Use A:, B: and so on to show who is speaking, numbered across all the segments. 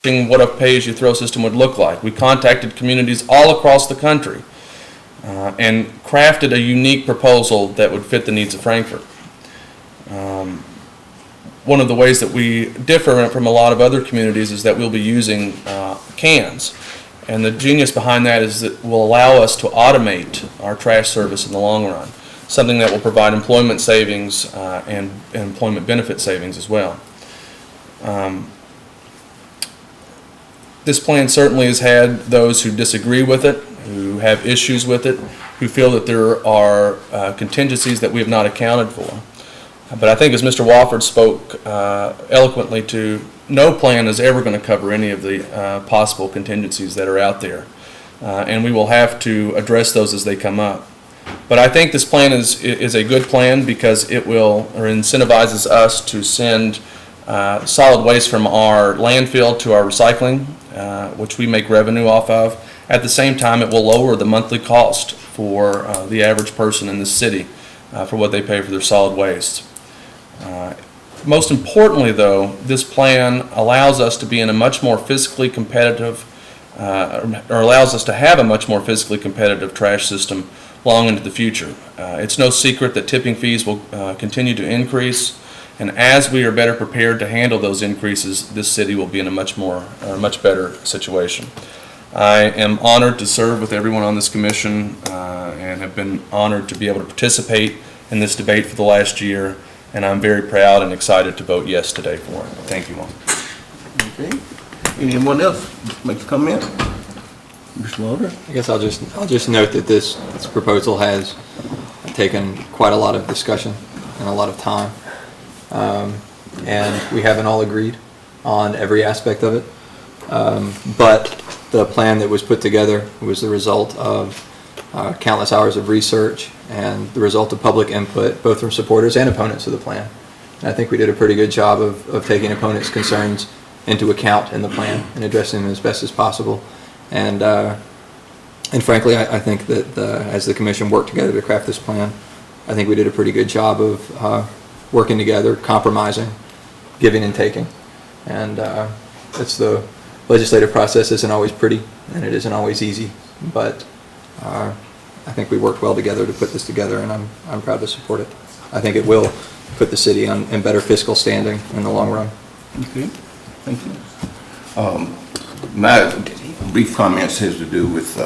A: what a pay-as-you-throw system would look like. We contacted communities all across the country and crafted a unique proposal that would fit the needs of Frankfort. One of the ways that we differ from a lot of other communities is that we'll be using cans. And the genius behind that is that it will allow us to automate our trash service in the long run, something that will provide employment savings and employment benefit savings as well. This plan certainly has had those who disagree with it, who have issues with it, who feel that there are contingencies that we have not accounted for. But I think as Mr. Wofford spoke eloquently to, no plan is ever going to cover any of the possible contingencies that are out there. And we will have to address those as they come up. But I think this plan is a good plan because it will, or incentivizes us to send solid waste from our landfill to our recycling, which we make revenue off of. At the same time, it will lower the monthly cost for the average person in the city for what they pay for their solid waste. Most importantly, though, this plan allows us to be in a much more fiscally competitive, or allows us to have a much more fiscally competitive trash system long into the future. It's no secret that tipping fees will continue to increase, and as we are better prepared to handle those increases, this city will be in a much better situation. I am honored to serve with everyone on this commission and have been honored to be able to participate in this debate for the last year, and I'm very proud and excited to vote yes today for it. Thank you all.
B: Okay. Anyone else make a comment? Mr. Walter?
C: I guess I'll just note that this proposal has taken quite a lot of discussion and a lot of time, and we haven't all agreed on every aspect of it. But the plan that was put together was the result of countless hours of research and the result of public input, both from supporters and opponents of the plan. And I think we did a pretty good job of taking opponents' concerns into account in the plan and addressing them as best as possible. And frankly, I think that as the commission worked together to craft this plan, I think we did a pretty good job of working together, compromising, giving and taking. And it's the legislative process isn't always pretty, and it isn't always easy, but I think we worked well together to put this together, and I'm proud to support it. I think it will put the city in better fiscal standing in the long run.
B: Okay, thank you. My brief comments has to do with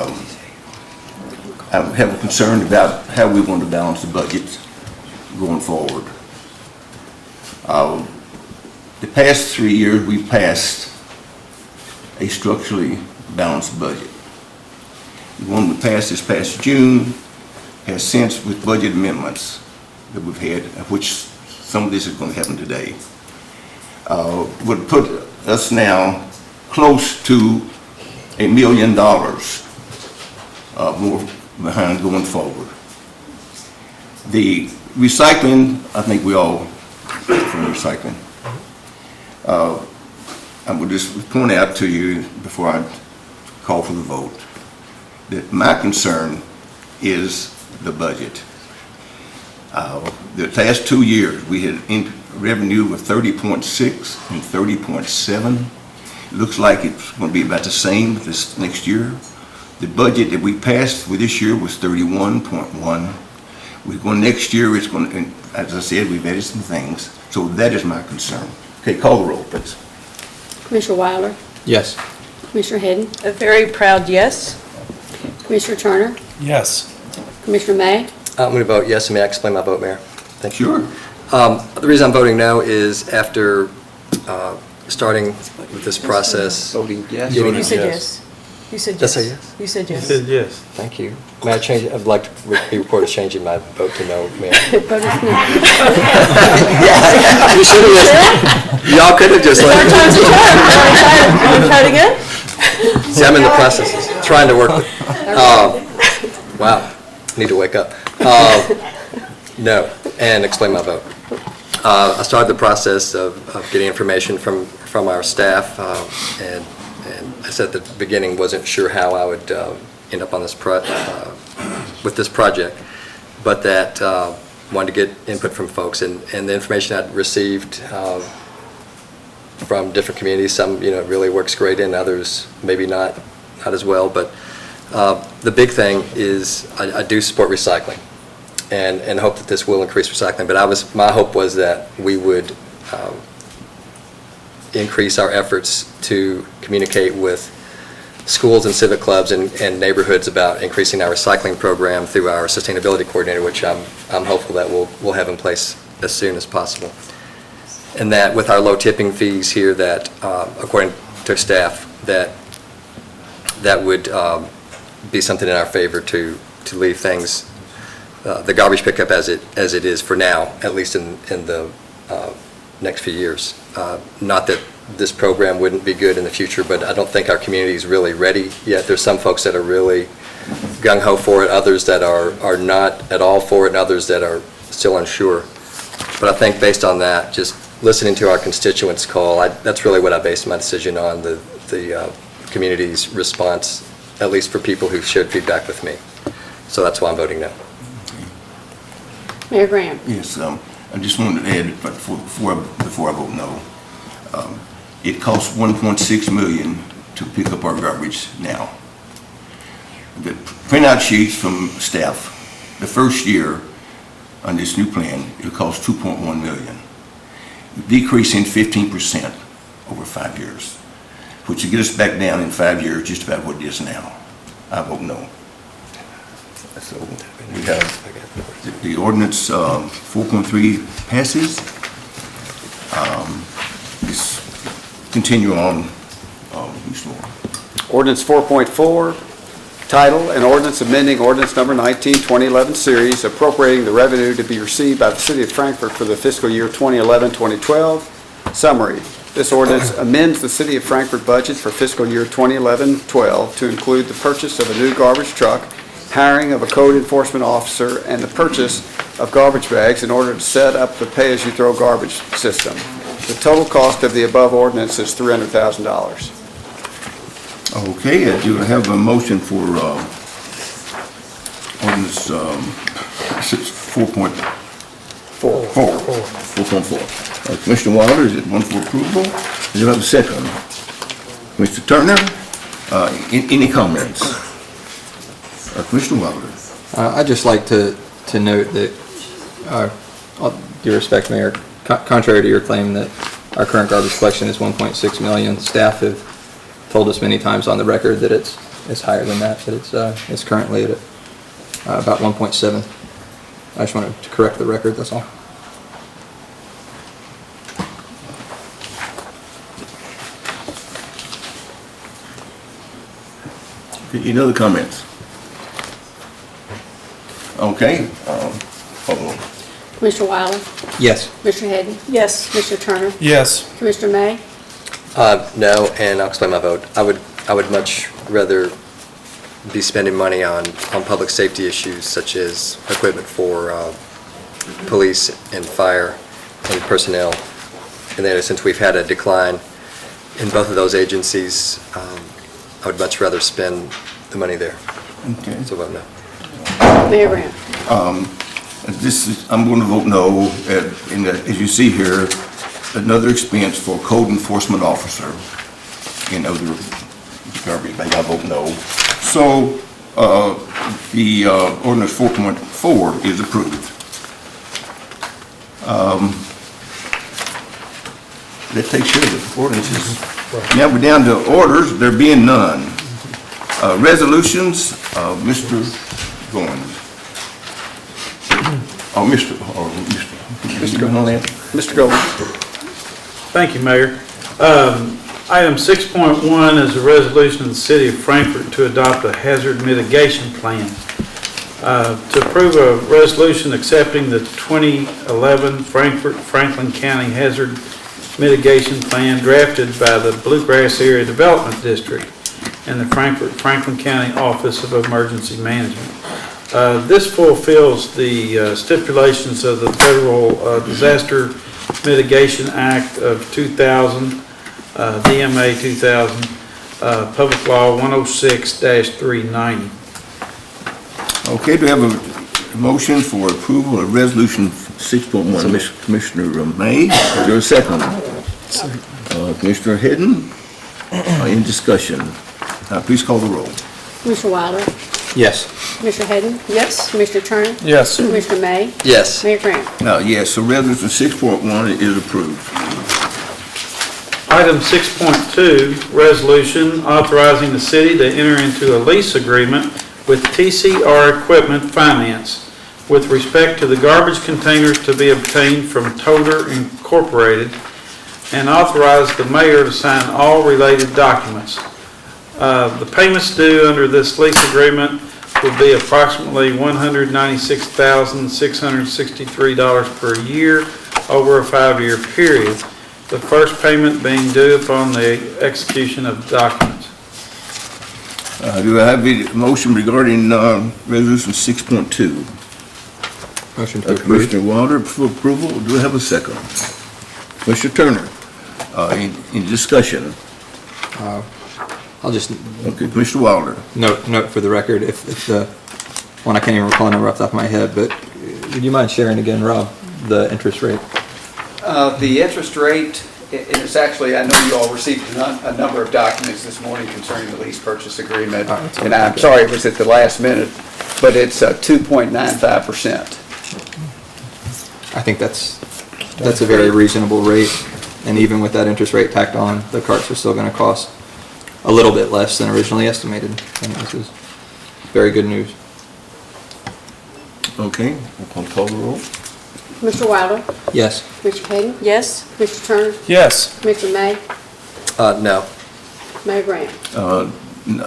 B: I have a concern about how we want to balance the budget going forward. The past 3 years, we passed a structurally balanced budget. The one we passed this past June has since, with budget amendments that we've had, of which some of this is going to happen today, would put us now close to $1 million more behind going forward. The recycling, I think we all from recycling. I would just point out to you before I call for the vote that my concern is the budget. The last 2 years we had revenue of 30.6 and 30.7. Looks like it's going to be about the same this next year. The budget that we passed for this year was 31.1. We're going next year, it's going to, as I said, we've added some things. So that is my concern. Okay, call the roll, please.
D: Commissioner Weiler?
C: Yes.
D: Commissioner Hedden?
E: A very proud yes.
D: Commissioner Turner?
A: Yes.
D: Commissioner May?
F: I'm going to vote yes, and may I explain my vote, Mayor? Thank you.
B: Sure.
F: The reason I'm voting no is after starting with this process.
C: Voting yes.
E: You said yes. You said
F: Did I
E: yes.
F: say yes?
E: You said yes.
A: yes.
F: Thank you. May I change it? I'd like to be reported as changing my vote to no, Mayor.
D: Vote is no.
F: You should have just, y'all could have just let
E: Third time's a charm. Want to try it again?
F: See, I'm in the process, trying to work with, wow, need to wake up. No, and explain my vote. I started the process of getting information from our staff, and I said at the beginning wasn't sure how I would end up on this with this project, but that wanted to get input from folks, and the information I'd received from different communities. Some, it really works great in, others maybe not as well. But the big thing is I do support recycling and hope that this will increase recycling. But my hope was that we would increase our efforts to communicate with schools and civic clubs and neighborhoods about increasing our recycling program through our sustainability coordinator, which I'm hopeful that we'll have in place as soon as possible. And that with our low tipping fees here, that according to staff, that would be something in our favor to leave things, the garbage pickup as it is for now, at least in the next few years. Not that this program wouldn't be good in the future, but I don't think our community is really ready yet. There's some folks that are really gung-ho for it, others that are not at all for it, and others that are still unsure. But I think based on that, just listening to our constituents call, that's really what I based my decision on, the community's response, at least for people who shared feedback with me. So that's why I'm voting no.
D: Mayor Graham.
B: Yes, I just wanted to add, but before I vote no, it costs $1.6 million to pick up our garbage now. The printout sheets from staff, the first year on this new plan, it'll cost $2.1 million, decreasing 15% over 5 years, which will get us back down in 5 years just about what it is now. I vote no. So we have the ordinance 4.3 passes. Let's continue on, Mr. Moore.
G: Ordinance 4.4, title, an ordinance amending ordinance number 19, 2011 series, appropriating the revenue to be received by the city of Frankfort for the fiscal year 2011-2012. Summary. This ordinance amends the city of Frankfort budget for fiscal year 2011-12 to include the purchase of a new garbage truck, hiring of a code enforcement officer, and the purchase of garbage bags in order to set up the pay-as-you-throw garbage system. The total cost of the above ordinance is $300,000.
B: Okay, I do have a motion for ordinance 4.4. 4.4. Commissioner Wilder, is it one for approval? Is it have a second? Mr. Turner, any comments? Commissioner Wilder.
C: I'd just like to note that, all due respect, Mayor, contrary to your claim that our current garbage collection is 1.6 million, staff have told us many times on the record that it's higher than that, but it's currently at about 1.7. I just wanted to correct the record, that's all.
B: Any other comments? Okay, hold on.
D: Commissioner Wilder.
C: Yes.
D: Commissioner Hadden.
E: Yes.
D: Commissioner Turner.
A: Yes.
D: Commissioner May.
F: No, and I'll explain my vote. I would much rather be spending money on public safety issues such as equipment for police and fire and personnel. And then since we've had a decline in both of those agencies, I would much rather spend the money there.
B: Okay.
F: So vote no.
D: Mayor Graham.
B: I'm going to vote no. As you see here, another expense for code enforcement officer and other garbage bag. I vote no. So the ordinance 4.4 is approved. That takes care of the ordinances. Now we're down to orders. There being none. Resolutions. Mr. Goins. Mr.
G: Gold.
H: Thank you, Mayor. Item 6.1 is a resolution of the City of Frankfort to adopt a hazard mitigation plan. To approve a resolution accepting the 2011 Franklin County Hazard Mitigation Plan drafted by the Bluegrass Area Development District and the Franklin County Office of Emergency Management. This fulfills the stipulations of the Federal Disaster Mitigation Act of 2000, DMA 2000, Public Law 106-390.
B: Okay, do we have a motion for approval of resolution 6.1? Commissioner May, is there a second? Commissioner Hidden, in discussion. Please call the roll.
D: Commissioner Wilder?
C: Yes.
D: Commissioner Hadden?
E: Yes.
D: Commissioner Turner?
A: Yes.
D: Commissioner May?
F: Yes.
D: Mayor Graham?
B: Yes, so resolution 6.1 is approved.
H: Item 6.2, resolution authorizing the city to enter into a lease agreement with TCR Equipment Finance with respect to the garbage containers to be obtained from Toter Incorporated, and authorize the mayor to sign all related documents. The payments due under this lease agreement will be approximately $196,663 per year over a 5-year period, the first payment being due upon the execution of documents.
B: Do I have a motion regarding resolution 6.2?
C: Motion to approve.
B: Commissioner Wilder for approval. Do I have a second? Commissioner Turner, in discussion.
C: I'll just
B: Okay, Commissioner Wilder.
C: note for the record, if the one I can't even recall the number off the top of my head, but would you mind sharing again, Rob, the interest rate?
G: The interest rate, and it's actually, I know you all received a number of documents this morning concerning the lease purchase agreement, and I'm sorry it was at the last minute, but it's 2.95%.
C: I think that's a very reasonable rate, and even with that interest rate tacked on, the carts are still gonna cost a little bit less than originally estimated. And this is very good news.
B: Okay, I'll call the roll.
D: Commissioner Wilder?
C: Yes.
D: Commissioner Hadden?
E: Yes.
D: Commissioner Turner?
A: Yes.
D: Commissioner May?
F: No.
D: Mayor Graham?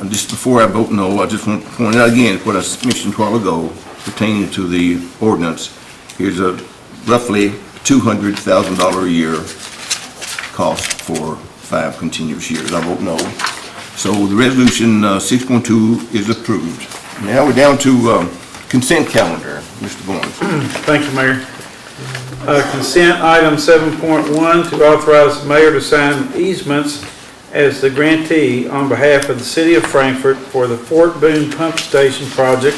B: Just before I vote no, I just want to point out again what I mentioned a while ago pertaining to the ordinance. Here's a roughly $200,000 a year cost for 5 continuous years. I vote no. So the resolution 6.2 is approved. Now we're down to consent calendar. Mr. Barnes.
H: Thank you, Mayor. Consent item 7.1 to authorize the mayor to sign easements as the grantee on behalf of the city of Frankfort for the Fort Boone Pump Station project,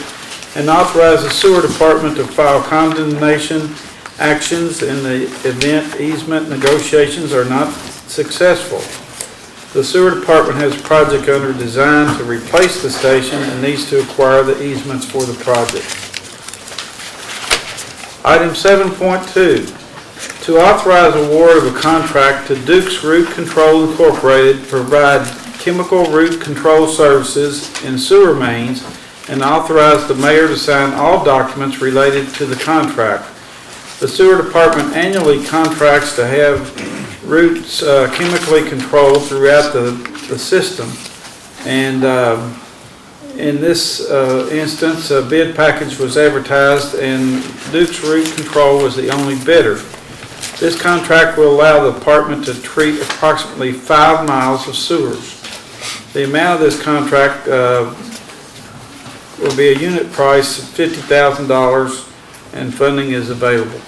H: and authorize the sewer department to file condemnation actions in the event easement negotiations are not successful. The sewer department has a project under design to replace the station and needs to acquire the easements for the project. Item 7.2, to authorize award of a contract to Duke's Root Control Incorporated to provide chemical root control services in sewer mains, and authorize the mayor to sign all documents related to the contract. The sewer department annually contracts to have roots chemically controlled throughout the system. And in this instance, a bid package was advertised and Duke's Root Control was the only bidder. This contract will allow the department to treat approximately 5 miles of sewers. The amount of this contract will be a unit price of $50,000 and funding is available.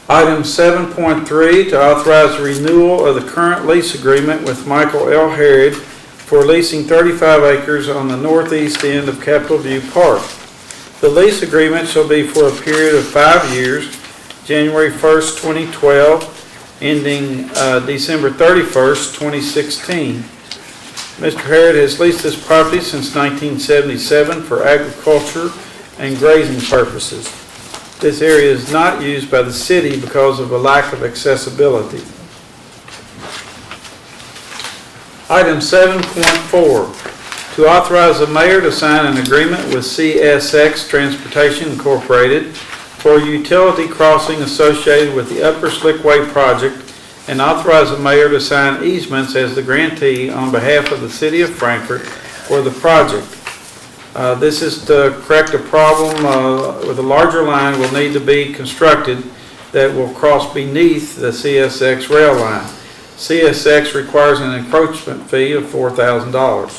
H: Item 7.3, to authorize the renewal of the current lease agreement with Michael L. Harrod for leasing 35 acres on the northeast end of Capitol View Park. The lease agreement shall be for a period of 5 years, January 1st, 2012, ending December 31st, 2016. Mr. Harrod has leased this property since 1977 for agriculture and grazing purposes. This area is not used by the city because of a lack of accessibility. Item 7.4, to authorize the mayor to sign an agreement with CSX Transportation Incorporated for a utility crossing associated with the Upper Slickway project, and authorize the mayor to sign easements as the grantee on behalf of the city of Frankfort for the project. This is to correct a problem with a larger line will need to be constructed that will cross beneath the CSX rail line. CSX requires an encroachment fee of $4,000.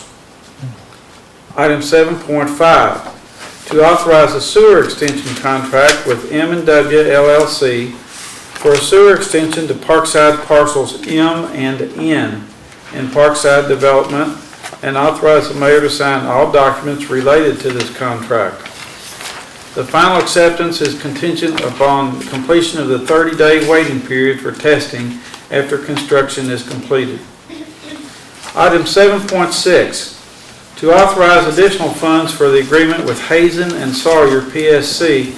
H: Item 7.5, to authorize a sewer extension contract with M&W LLC for a sewer extension to Parkside parcels M and N in Parkside Development, and authorize the mayor to sign all documents related to this contract. The final acceptance is contingent upon completion of the 30-day waiting period for testing after construction is completed. Item 7.6, to authorize additional funds for the agreement with Hazen and Sawyer PSC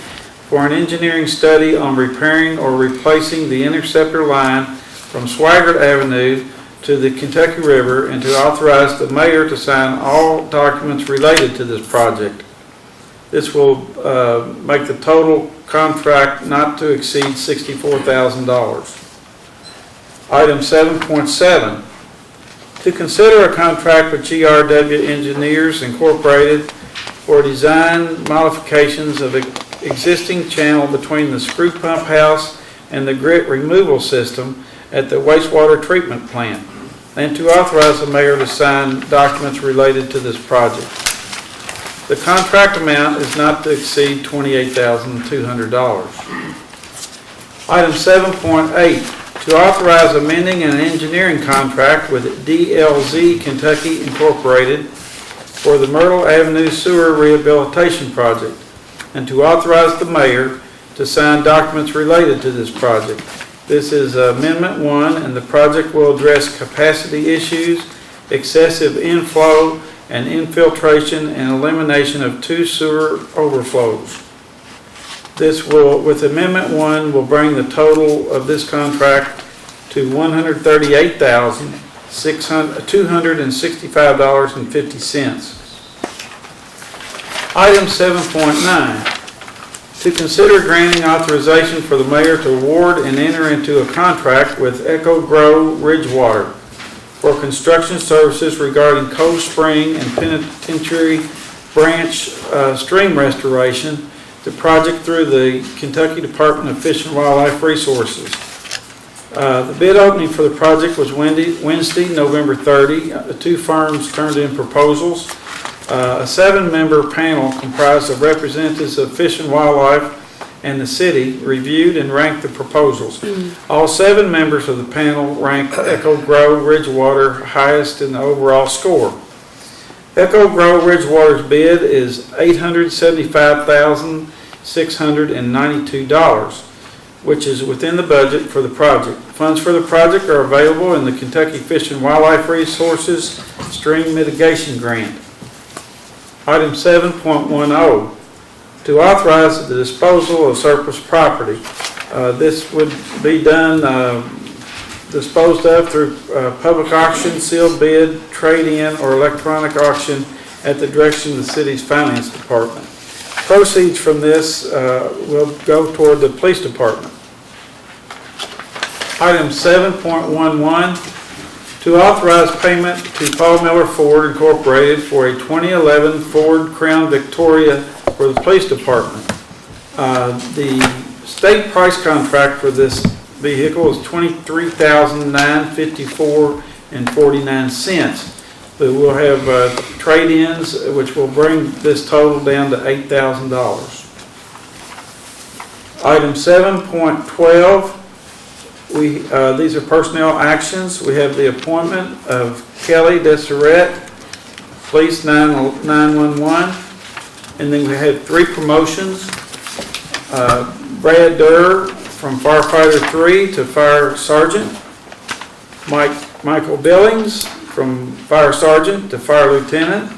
H: for an engineering study on repairing or replacing the interceptor line from Swaggart Avenue to the Kentucky River, and to authorize the mayor to sign all documents related to this project. This will make the total contract not to exceed $64,000. Item 7.7, to consider a contract with GRW Engineers Incorporated for design modifications of existing channel between the screw pump house and the grit removal system at the wastewater treatment plant, and to authorize the mayor to sign documents related to this project. The contract amount is not to exceed $28,200. Item 7.8, to authorize amending an engineering contract with DLZ Kentucky Incorporated for the Myrtle Avenue Sewer Rehabilitation Project, and to authorize the mayor to sign documents related to this project. This is Amendment 1, and the project will address capacity issues, excessive inflow, and infiltration and elimination of 2 sewer overflows. This will, with Amendment 1, will bring the total of this contract to $138,265.50. Item 7.9, to consider granting authorization for the mayor to award and enter into a contract with Echo Grow Ridgewater for construction services regarding Cold Spring and Penitentiary Branch stream restoration, the project through the Kentucky Department of Fish and Wildlife Resources. The bid opening for the project was Wednesday, November 30. 2 firms turned in proposals. A 7-member panel comprised of representatives of Fish and Wildlife and the city reviewed and ranked the proposals. All 7 members of the panel ranked Echo Grow Ridgewater highest in the overall score. Echo Grow Ridgewater's bid is $875,692, which is within the budget for the project. Funds for the project are available in the Kentucky Fish and Wildlife Resources Stream Mitigation Grant. Item 7.10, to authorize the disposal of surplus property. This would be done, disposed of through public auction, sealed bid, trade-in, or electronic auction at the direction of the city's finance department. Proceeds from this will go toward the police department. Item 7.11, to authorize payment to Paul Miller Ford Incorporated for a 2011 Ford Crown Victoria for the police department. The state price contract for this vehicle is $23,954.49. But we'll have trade-ins, which will bring this total down to $8,000. Item 7.12, these are personnel actions. We have the appointment of Kelly Deseret, Police 911, and then we have 3 promotions. Brad Durr from Firefighter 3 to Fire Sergeant, Michael Billings from Fire Sergeant to Fire Lieutenant,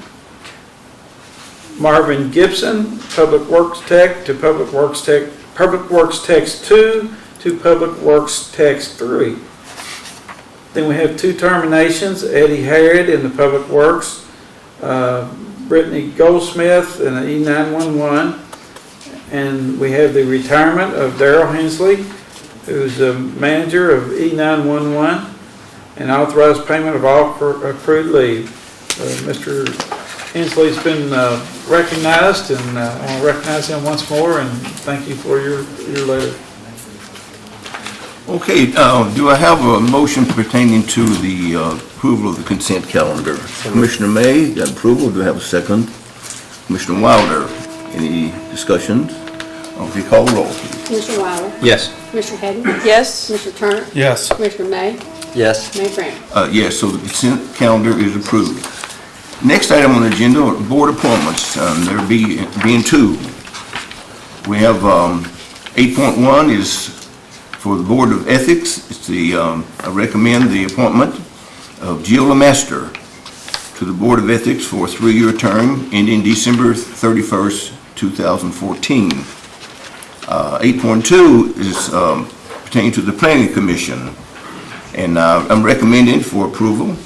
H: Marvin Gibson, Public Works Tech to Public Works Tech 2 to Public Works Tech 3. Then we have 2 terminations, Eddie Harrod in the Public Works, Brittany Goldsmith in the E911, and we have the retirement of Darrell Hensley, who's the manager of E911, and authorized payment of all accrued leave. Mr. Hensley's been recognized, and I want to recognize him once more and thank you for your letter.
B: Okay, do I have a motion pertaining to the approval of the consent calendar? Commissioner May, got approval, do I have a second? Commissioner Wilder, any discussions? If you call the roll, please.
D: Commissioner Wilder?
C: Yes.
D: Commissioner Hadden?
E: Yes.
D: Commissioner Turner?
A: Yes.
D: Commissioner May?
F: Yes.
D: Mayor Brown?
B: Yes, so the consent calendar is approved. Next item on the agenda are board appointments. There being 2. We have 8.1 is For the Board of Ethics, I recommend the appointment of Jill Lemaster to the Board of Ethics for a 3-year term ending December 31st, 2014. 8.2 is pertaining to the Planning Commission, and I'm recommending for approval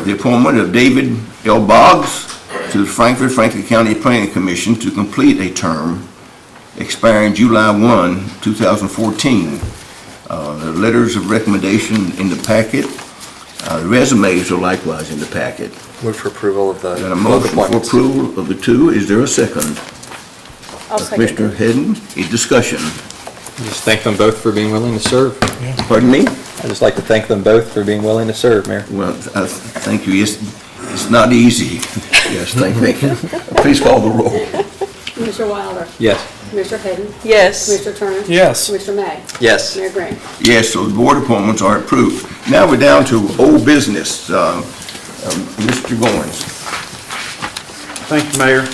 B: the appointment of David L. Boggs to the Franklin County Planning Commission to complete a term expiring July 1, 2014. The letters of recommendation in the packet. The resumes are likewise in the packet.
F: Move for approval of the
B: Got a
F: both
B: motion for
F: appointments.
B: approval of the two. Is there a second?
E: I'll second.
B: Commissioner Hedden, a discussion.
C: Just thank them both for being willing to serve.
B: Pardon me?
C: I'd just like to thank them both for being willing to serve, Mayor.
B: Well, thank you. It's not easy. Yes, thank you. Please call the roll.
D: Mr. Wilder?
C: Yes.
D: Mr. Hadden?
E: Yes.
D: Mr. Turner?
A: Yes.
D: Mr. May?
F: Yes.
D: Mayor Graham?
B: Yes, so the board appointments are approved. Now we're down to old business. Mr. Goins.
H: Thank you, Mayor.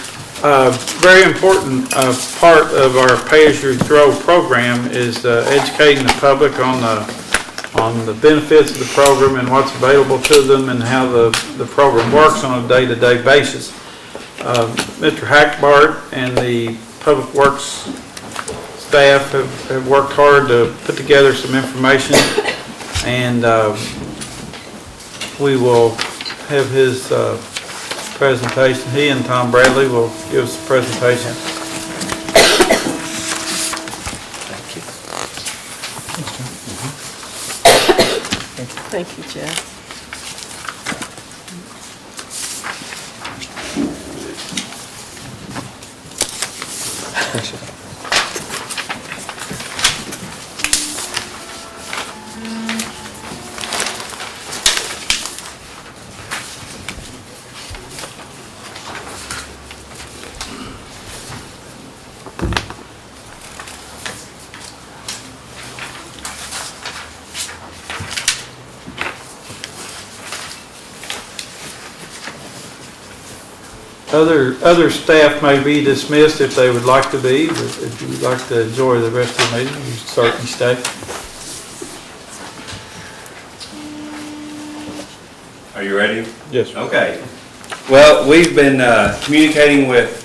H: Very important part of our pay-as-you-throw program is educating the public on the benefits of the program and what's available to them and how the program works on a day-to-day basis. Mr. Hackbart and the Public Works staff have worked hard to put together some information, and we will have his presentation. He and Tom Bradley will give us a presentation.
E: Thank you, Jeff.
H: Other staff may be dismissed if they would like to be, but if you would like to enjoy the rest of the meeting, you certainly stay.
I: Are you ready?
H: Yes, sir.
I: Okay. Well, we've been communicating with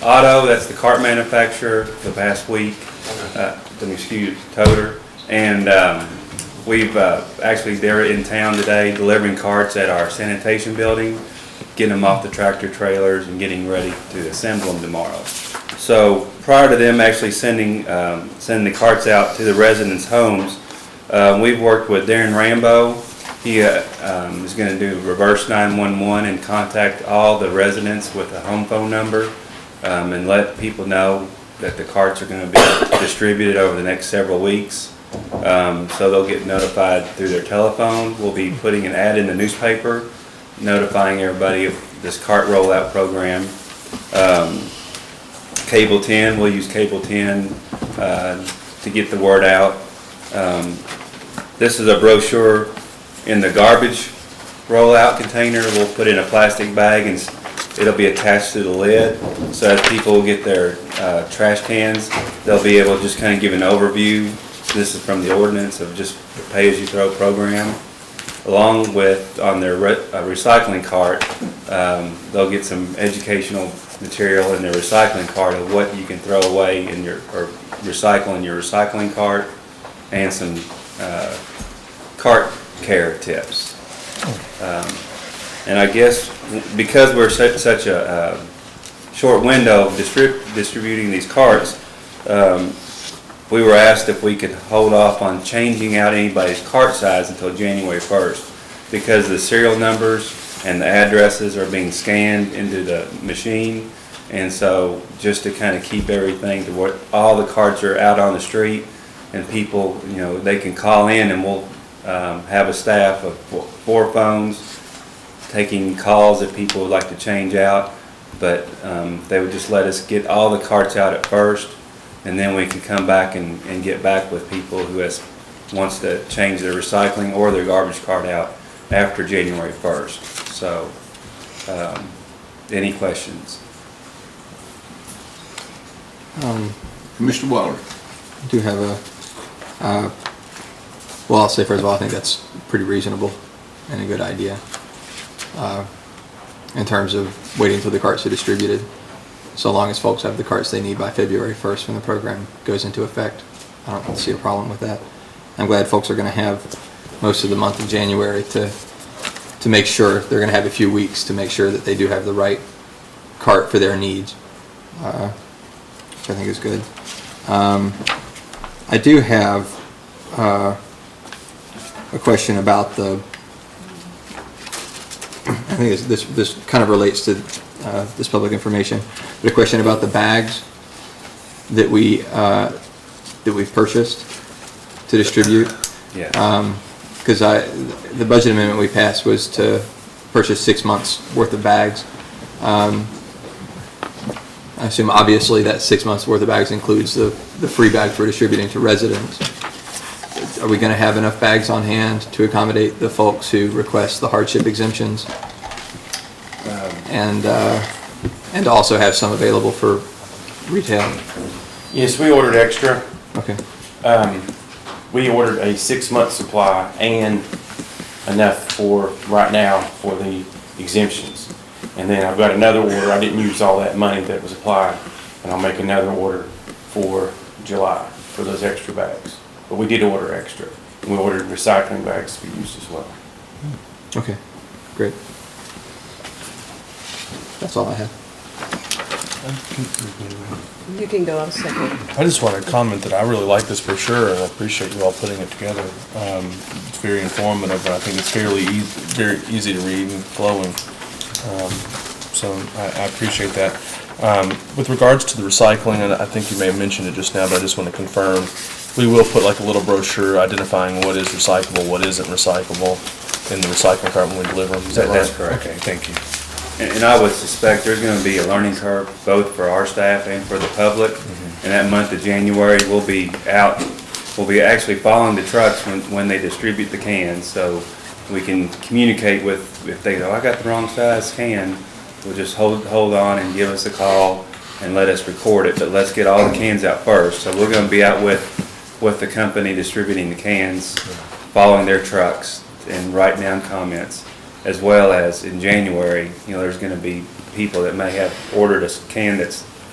I: Otto, that's the cart manufacturer, the past week, Toter, and we've actually, they're in town today delivering carts at our sanitation building, getting them off the tractor trailers and getting ready to assemble them tomorrow. So prior to them actually sending the carts out to the residents' homes, we've worked with Darren Rambo. He is going to do reverse 911 and contact all the residents with a home phone number and let people know that the carts are going to be distributed over the next several weeks. So they'll get notified through their telephone. We'll be putting an ad in the newspaper notifying everybody of this cart rollout program. Cable 10, we'll use Cable 10 to get the word out. This is a brochure in the garbage rollout container. We'll put in a plastic bag and it'll be attached to the lid. So as people get their trash cans, they'll be able to just kind of give an overview. This is from the ordinance of just the pay-as-you-throw program. Along with, on their recycling cart, they'll get some educational material in their recycling cart of what you can throw away in your, or recycle in your recycling cart, and some cart care tips. And I guess because we're such a short window of distributing these carts, we were asked if we could hold off on changing out anybody's cart size until January 1st, because the serial numbers and the addresses are being scanned into the machine. And so just to kind of keep everything to what all the carts are out on the street, and people, you know, they can call in, and we'll have a staff of 4 phones taking calls that people would like to change out. But they would just let us get all the carts out at first, and then we can come back and get back with people who wants to change their recycling or their garbage cart out after January 1st. So, any questions?
B: Mr. Waller.
C: I do have Well, I'll say first of all, I think that's pretty reasonable and a good idea in terms of waiting until the carts are distributed, so long as folks have the carts they need by February 1st when the program goes into effect. I don't see a problem with that. I'm glad folks are going to have most of the month of January to make sure, they're going to have a few weeks to make sure that they do have the right cart for their needs, which I think is good. I do have a question about I think this kind of relates to this public information, but a question about the bags that we've purchased to distribute.
I: Yeah.
C: Because the budget amendment we passed was to purchase 6 months worth of bags. I assume obviously that 6 months worth of bags includes the free bags we're distributing to residents. Are we going to have enough bags on hand to accommodate the folks who request the hardship exemptions? And also have some available for retail?
J: Yes, we ordered extra.
C: Okay.
J: We ordered a 6-month supply and enough for right now for the exemptions. And then I've got another order. I didn't use all that money that was applied, and I'll make another order for July for those extra bags. But we did order extra. And we ordered recycling bags to be used as well.
C: Okay, great. That's all I have.
E: You can go on second.
A: I just want to comment that I really like this brochure, and I appreciate you all putting it together. It's very informative, and I think it's very easy to read and flowing. So I appreciate that. With regards to the recycling, and I think you may have mentioned it just now, but I just want to confirm, we will put like a little brochure identifying what is recyclable, what isn't recyclable in the recycling cart when we deliver them. Is that right?
I: That's correct.
A: Okay, thank you.
I: And I would suspect there's going to be a learning curve both for our staff and for the public. In that month of January, we'll be actually following the trucks when they distribute the cans, so we can communicate with, if they go, I got the wrong size can, we'll just hold on and give us a call and let us record it, but let's get all the cans out first. So we're going to be out with the company distributing the cans, following their trucks and write down comments. As well as in January, there's going to be people that may have ordered a can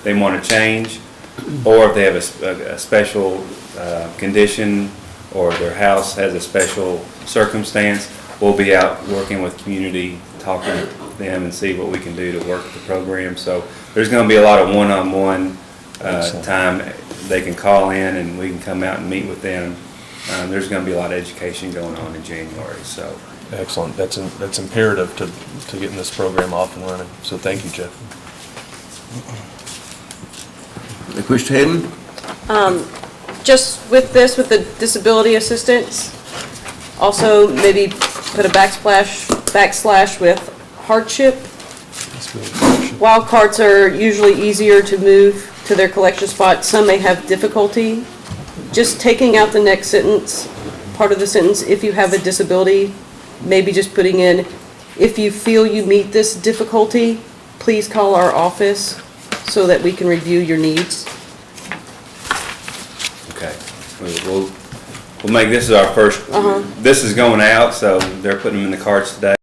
I: they want to change, or if they have a special condition or their house has a special circumstance, we'll be out working with community, talking to them and see what we can do to work the program. So there's going to be a lot of one-on-one time. They can call in and we can come out and meet with them. There's going to be a lot of education going on in January. So.
A: Excellent. That's imperative to getting this program off and running. So thank you, Jeff.
B: Mr. Hayden?
E: Just with the disability assistance, also maybe put a backslash with hardship. While carts are usually easier to move to their collection spot, some may have difficulty. Just taking out the next sentence, part of the sentence, if you have a disability, maybe just putting in, if you feel you meet this difficulty, please call our office so that we can review your needs.
I: Okay. We'll make this our first. This is going out, so they're putting them in the carts today.